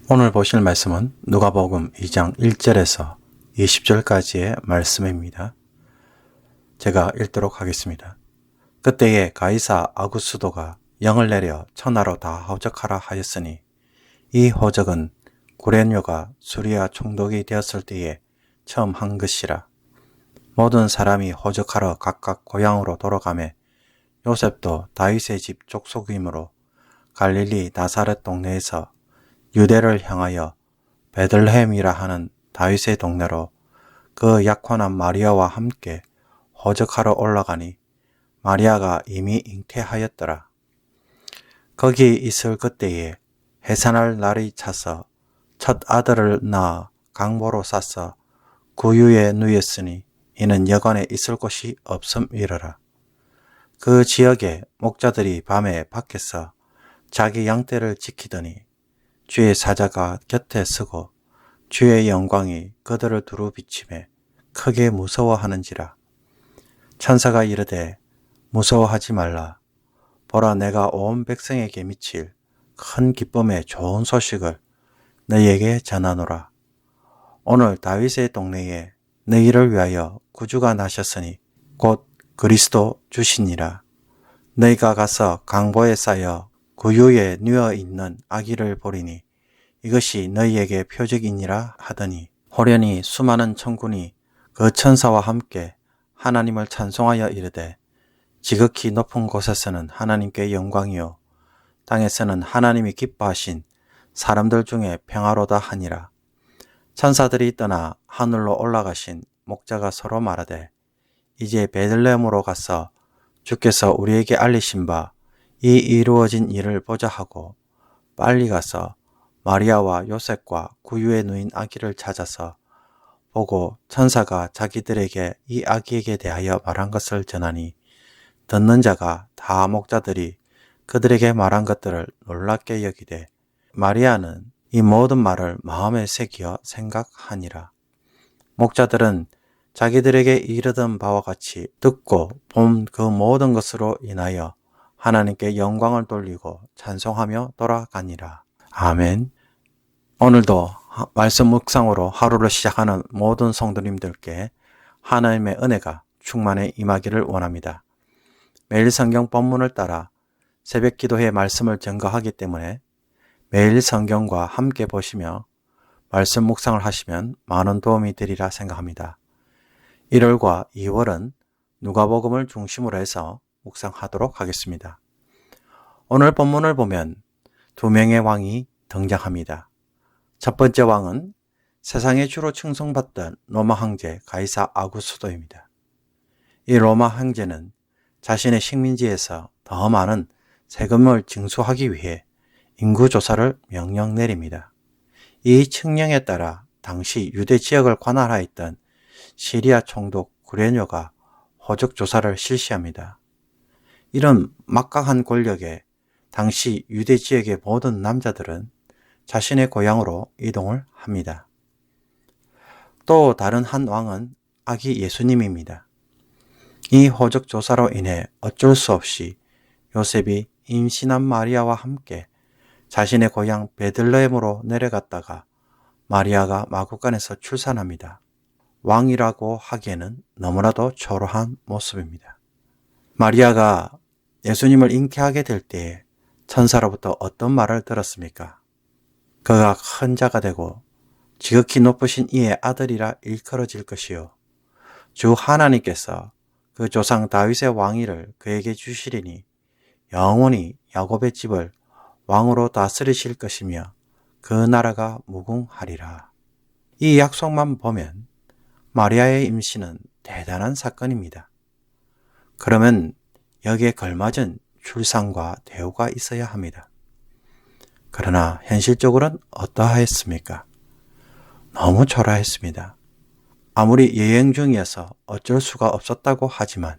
오늘 보실 말씀은 누가복음 2장 1절에서 20절까지의 말씀입니다. 제가 읽도록 하겠습니다. 그때에 가이사 아구스도가 영을 내려 천하로 다 호적하라 하였으니 이 호적은 구레뇨가 수리아 총독이 되었을 때에 처음 한 것이라. 모든 사람이 호적하러 각각 고향으로 돌아가매 요셉도 다윗의 집 족속이므로 갈릴리 나사렛 동네에서 유대를 향하여 베들레헴이라 하는 다윗의 동네로 그 약혼한 마리아와 함께 호적하러 올라가니 마리아가 이미 잉태하였더라. 거기 있을 그때에 해산할 날이 차서 첫 아들을 낳아 강보로 쌌어 구유에 누였으니 이는 여관에 있을 곳이 없음이러라. 그 지역에 목자들이 밤에 밖에서 자기 양떼를 지키더니 주의 사자가 곁에 서고 주의 영광이 그들을 두루 비치매 크게 무서워하는지라. 천사가 이르되 무서워하지 말라. 보라, 내가 온 백성에게 미칠 큰 기쁨의 좋은 소식을 너희에게 전하노라. 오늘 다윗의 동네에 너희를 위하여 구주가 나셨으니 곧 그리스도 주시니라. 너희가 가서 강보에 쌓여 구유에 누워 있는 아기를 보리니 이것이 너희에게 표적이니라 하더니 호련히 수많은 천군이 그 천사와 함께 하나님을 찬송하여 이르되 지극히 높은 곳에서는 하나님께 영광이요 땅에서는 하나님이 기뻐하신 사람들 중에 평화로다 하니라. 천사들이 떠나 하늘로 올라가신 목자가 서로 말하되 이제 베들레헴으로 가서 주께서 우리에게 알리신 바 이 이루어진 일을 보자 하고 빨리 가서 마리아와 요셉과 구유에 누인 아기를 찾아서 보고 천사가 자기들에게 이 아기에게 대하여 말한 것을 전하니 듣는 자가 다 목자들이 그들에게 말한 것들을 놀랍게 여기되 마리아는 이 모든 말을 마음에 새기어 생각하니라. 목자들은 자기들에게 이르던 바와 같이 듣고 본 그 모든 것으로 인하여 하나님께 영광을 돌리고 찬송하며 돌아가니라. 아멘. 오늘도 말씀 묵상으로 하루를 시작하는 모든 성도님들께 하나님의 은혜가 충만히 임하기를 원합니다. 매일 성경 본문을 따라 새벽 기도회 말씀을 증거하기 때문에 매일 성경과 함께 보시며 말씀 묵상을 하시면 많은 도움이 되리라 생각합니다. 1월과 2월은 누가복음을 중심으로 해서 묵상하도록 하겠습니다. 오늘 본문을 보면 두 명의 왕이 등장합니다. 첫 번째 왕은 세상에 주로 칭송받던 로마 황제 가이사 아구스도입니다. 이 로마 황제는 자신의 식민지에서 더 많은 세금을 징수하기 위해 인구조사를 명령 내립니다. 이 칙령에 따라 당시 유대 지역을 관할하였던 시리아 총독 구레뇨가 호적조사를 실시합니다. 이런 막강한 권력에 당시 유대 지역의 모든 남자들은 자신의 고향으로 이동을 합니다. 또 다른 한 왕은 아기 예수님입니다. 이 호적조사로 인해 어쩔 수 없이 요셉이 임신한 마리아와 함께 자신의 고향 베들레헴으로 내려갔다가 마리아가 마구간에서 출산합니다. 왕이라고 하기에는 너무나도 초라한 모습입니다. 마리아가 예수님을 잉태하게 될 때에 천사로부터 어떤 말을 들었습니까? 그가 큰 자가 되고 지극히 높으신 이의 아들이라 일컬어질 것이요 주 하나님께서 그 조상 다윗의 왕위를 그에게 주시리니 영원히 야곱의 집을 왕으로 다스리실 것이며 그 나라가 무궁하리라. 이 약속만 보면 마리아의 임신은 대단한 사건입니다. 그러면 여기에 걸맞은 출산과 대우가 있어야 합니다. 그러나 현실적으로는 어떠하였습니까? 너무 초라했습니다. 아무리 여행 중이어서 어쩔 수가 없었다고 하지만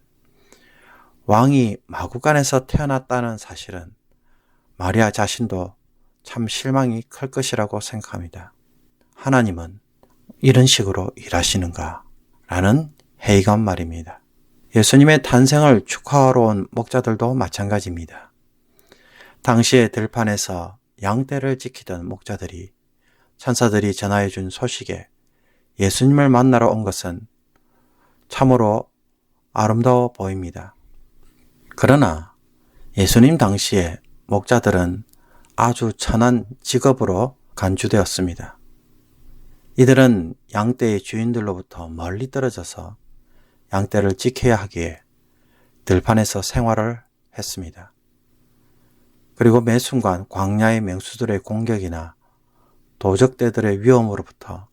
왕이 마구간에서 태어났다는 사실은 마리아 자신도 참 실망이 클 것이라고 생각합니다. 하나님은 이런 식으로 일하시는가? 라는 회의감 말입니다. 예수님의 탄생을 축하하러 온 목자들도 마찬가지입니다. 당시의 들판에서 양떼를 지키던 목자들이 천사들이 전하여 준 소식에 예수님을 만나러 온 것은 참으로 아름다워 보입니다. 그러나 예수님 당시에 목자들은 아주 천한 직업으로 간주되었습니다. 이들은 양떼의 주인들로부터 멀리 떨어져서 양떼를 지켜야 하기에 들판에서 생활을 했습니다. 그리고 매 순간 광야의 맹수들의 공격이나 도적대들의 위험으로부터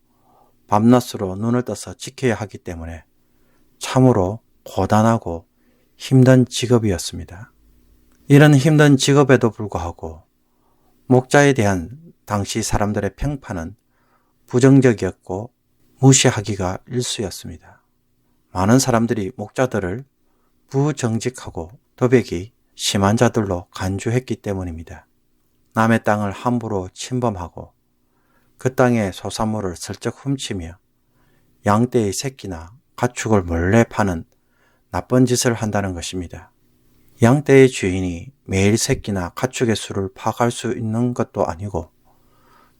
밤낮으로 눈을 떠서 지켜야 하기 때문에 참으로 고단하고 힘든 직업이었습니다. 이런 힘든 직업에도 불구하고 목자에 대한 당시 사람들의 평판은 부정적이었고 무시하기가 일쑤였습니다. 많은 사람들이 목자들을 부정직하고 도백이 심한 자들로 간주했기 때문입니다. 남의 땅을 함부로 침범하고 그 땅의 소산물을 슬쩍 훔치며 양떼의 새끼나 가축을 몰래 파는 나쁜 짓을 한다는 것입니다. 양떼의 주인이 매일 새끼나 가축의 수를 파악할 수 있는 것도 아니고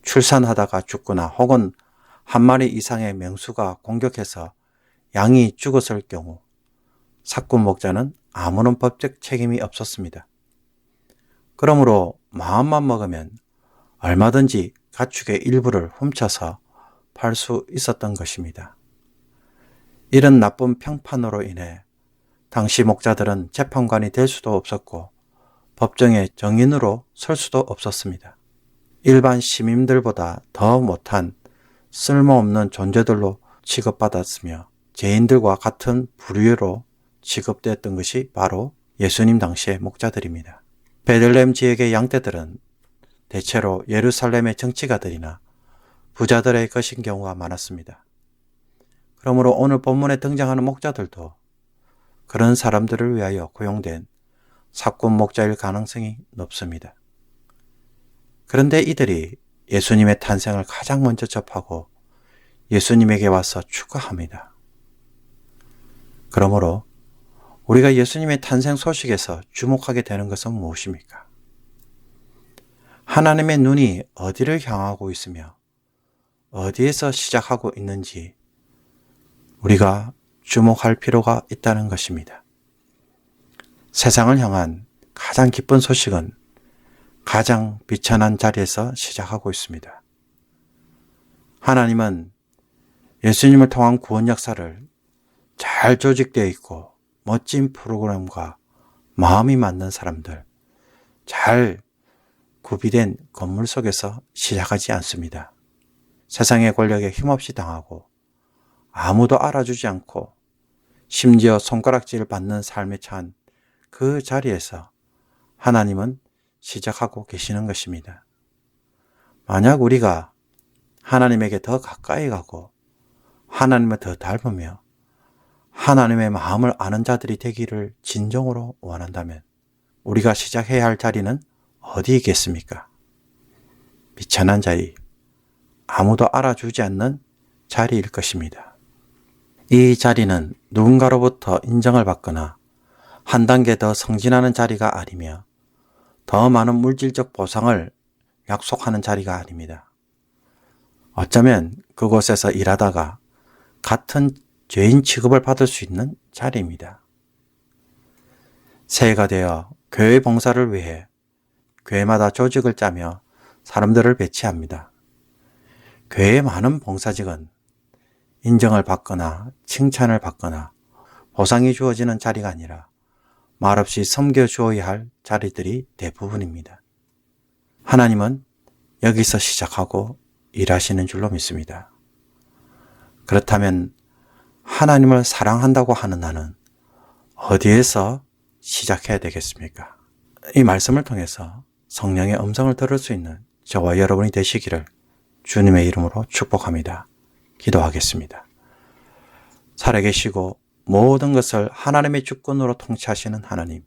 출산하다가 죽거나 혹은 한 마리 이상의 맹수가 공격해서 양이 죽었을 경우 사꾼 목자는 아무런 법적 책임이 없었습니다. 그러므로 마음만 먹으면 얼마든지 가축의 일부를 훔쳐서 팔 수 있었던 것입니다. 이런 나쁜 평판으로 인해 당시 목자들은 재판관이 될 수도 없었고 법정의 정인으로 설 수도 없었습니다. 일반 시민들보다 더 못한 쓸모없는 존재들로 취급받았으며 죄인들과 같은 부류로 취급되었던 것이 바로 예수님 당시의 목자들입니다. 베들레헴 지역의 양떼들은 대체로 예루살렘의 정치가들이나 부자들의 것인 경우가 많았습니다. 그러므로 오늘 본문에 등장하는 목자들도 그런 사람들을 위하여 고용된 사꾼 목자일 가능성이 높습니다. 그런데 이들이 예수님의 탄생을 가장 먼저 접하고 예수님에게 와서 축하합니다. 그러므로 우리가 예수님의 탄생 소식에서 주목하게 되는 것은 무엇입니까? 하나님의 눈이 어디를 향하고 있으며 어디에서 시작하고 있는지 우리가 주목할 필요가 있다는 것입니다. 세상을 향한 가장 기쁜 소식은 가장 비천한 자리에서 시작하고 있습니다. 하나님은 예수님을 통한 구원 역사를 잘 조직되어 있고 멋진 프로그램과 마음이 맞는 사람들, 잘 구비된 건물 속에서 시작하지 않습니다. 세상의 권력에 힘없이 당하고 아무도 알아주지 않고 심지어 손가락질을 받는 삶에 처한 그 자리에서 하나님은 시작하고 계시는 것입니다. 만약 우리가 하나님에게 더 가까이 가고 하나님을 더 닮으며 하나님의 마음을 아는 자들이 되기를 진정으로 원한다면 우리가 시작해야 할 자리는 어디 있겠습니까? 비천한 자리, 아무도 알아주지 않는 자리일 것입니다. 이 자리는 누군가로부터 인정을 받거나 한 단계 더 성진하는 자리가 아니며 더 많은 물질적 보상을 약속하는 자리가 아닙니다. 어쩌면 그곳에서 일하다가 같은 죄인 취급을 받을 수 있는 자리입니다. 새해가 되어 교회 봉사를 위해 교회마다 조직을 짜며 사람들을 배치합니다. 교회의 많은 봉사직은 인정을 받거나 칭찬을 받거나 보상이 주어지는 자리가 아니라 말없이 섬겨주어야 할 자리들이 대부분입니다. 하나님은 여기서 시작하고 일하시는 줄로 믿습니다. 그렇다면 하나님을 사랑한다고 하는 나는 어디에서 시작해야 되겠습니까? 이 말씀을 통해서 성령의 음성을 들을 수 있는 저와 여러분이 되시기를 주님의 이름으로 축복합니다. 기도하겠습니다. 살아계시고 모든 것을 하나님의 주권으로 통치하시는 하나님,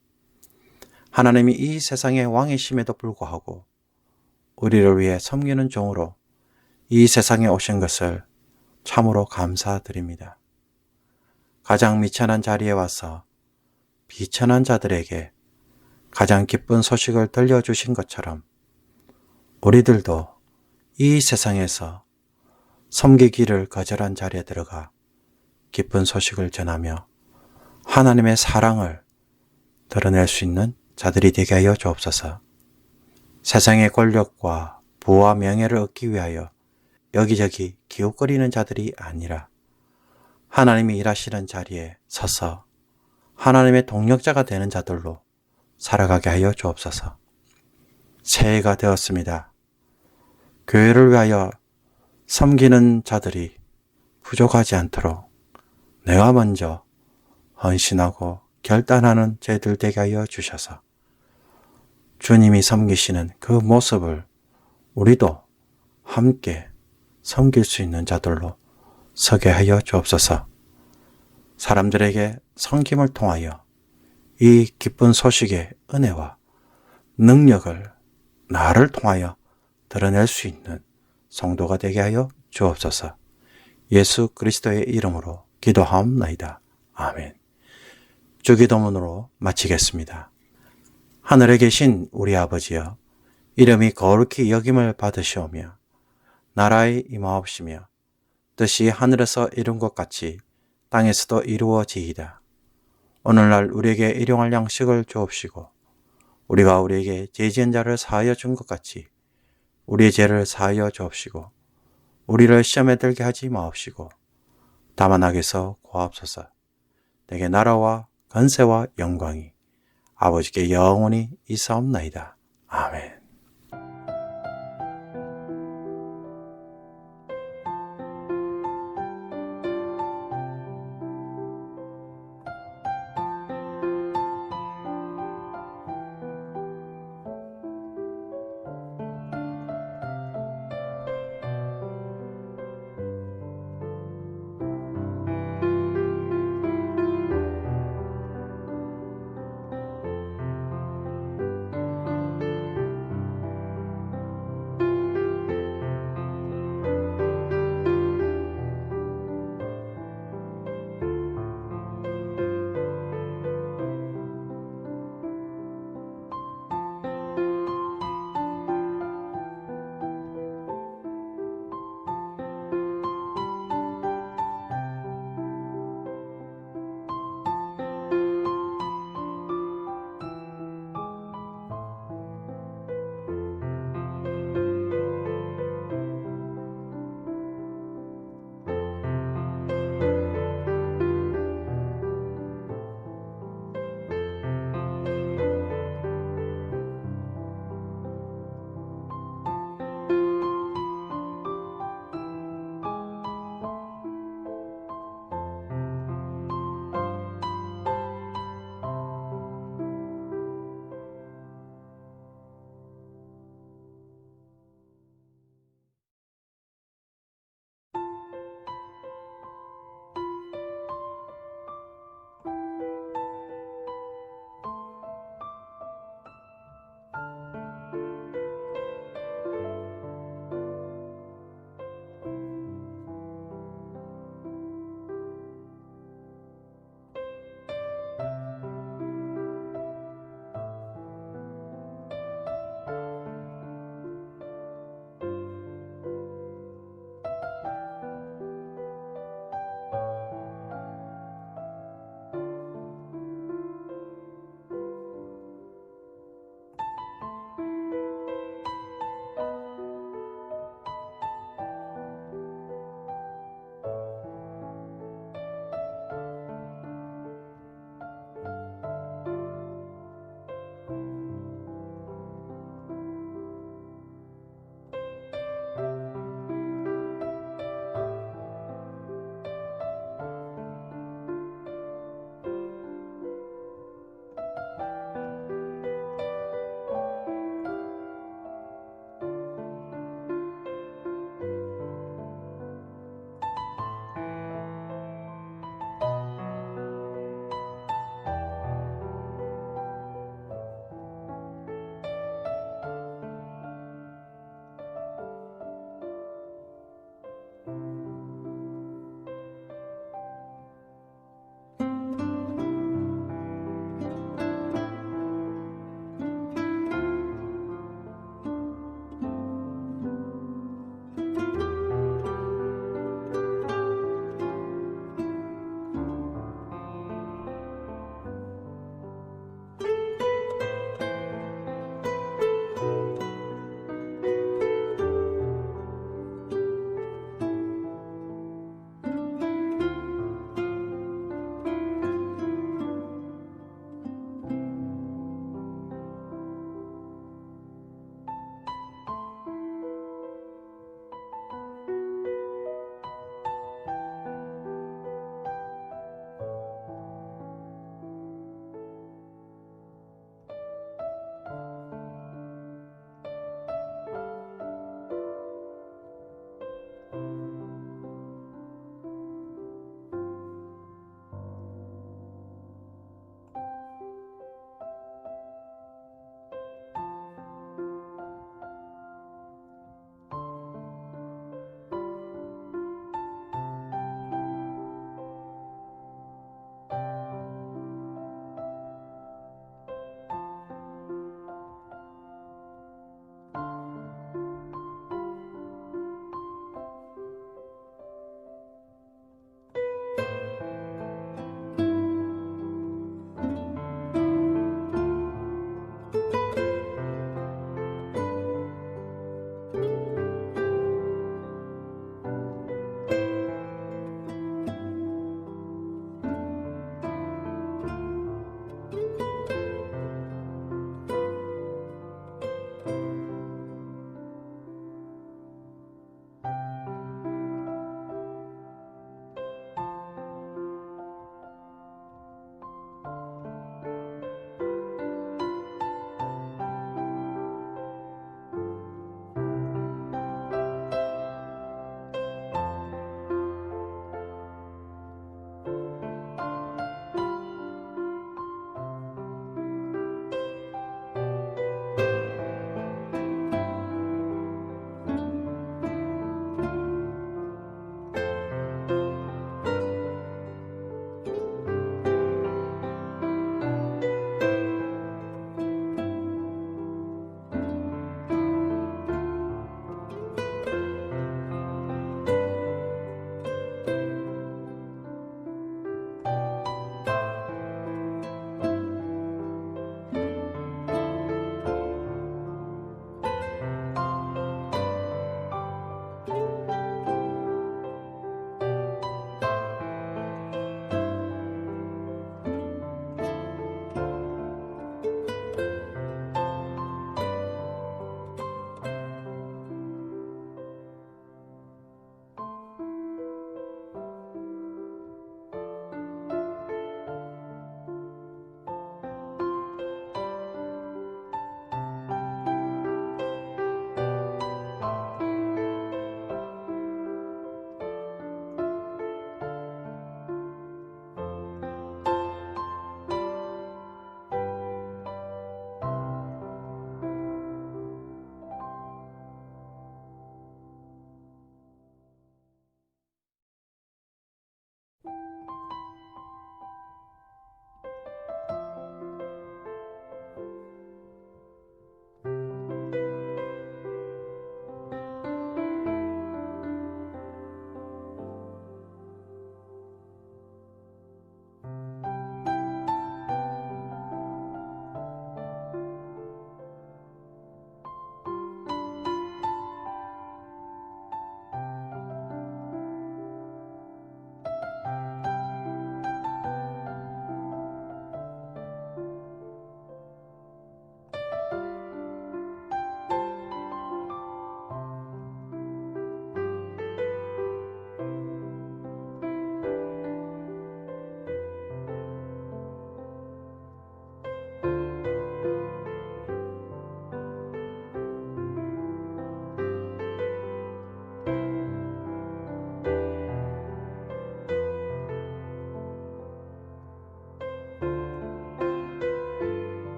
하나님이 이 세상의 왕이심에도 불구하고 우리를 위해 섬기는 종으로 이 세상에 오신 것을 참으로 감사드립니다. 가장 미천한 자리에 와서 비천한 자들에게 가장 기쁜 소식을 들려주신 것처럼 우리들도 이 세상에서 섬기기를 거절한 자리에 들어가 기쁜 소식을 전하며 하나님의 사랑을 드러낼 수 있는 자들이 되게 하여 주옵소서. 세상의 권력과 부와 명예를 얻기 위하여 여기저기 기웃거리는 자들이 아니라 하나님이 일하시는 자리에 서서 하나님의 동력자가 되는 자들로 살아가게 하여 주옵소서. 새해가 되었습니다. 교회를 위하여 섬기는 자들이 부족하지 않도록 내가 먼저 헌신하고 결단하는 죄들 되게 하여 주셔서 주님이 섬기시는 그 모습을 우리도 함께 섬길 수 있는 자들로 서게 하여 주옵소서. 사람들에게 섬김을 통하여 이 기쁜 소식의 은혜와 능력을 나를 통하여 드러낼 수 있는 성도가 되게 하여 주옵소서. 예수 그리스도의 이름으로 기도하옵나이다. 아멘. 주기도문으로 마치겠습니다. 하늘에 계신 우리 아버지여, 이름이 거룩히 여김을 받으시오며 나라의 임하옵시며 뜻이 하늘에서 이룬 것 같이 땅에서도 이루어지이다. 오늘날 우리에게 일용할 양식을 주옵시고 우리가 우리에게 죄 지은 자를 사하여 준 것 같이 우리의 죄를 사하여 주옵시고 우리를 시험에 들게 하지 마옵시고 다만 악에서 구하옵소서. 내게 나라와 권세와 영광이 아버지께 영원히 있사옵나이다. 아멘.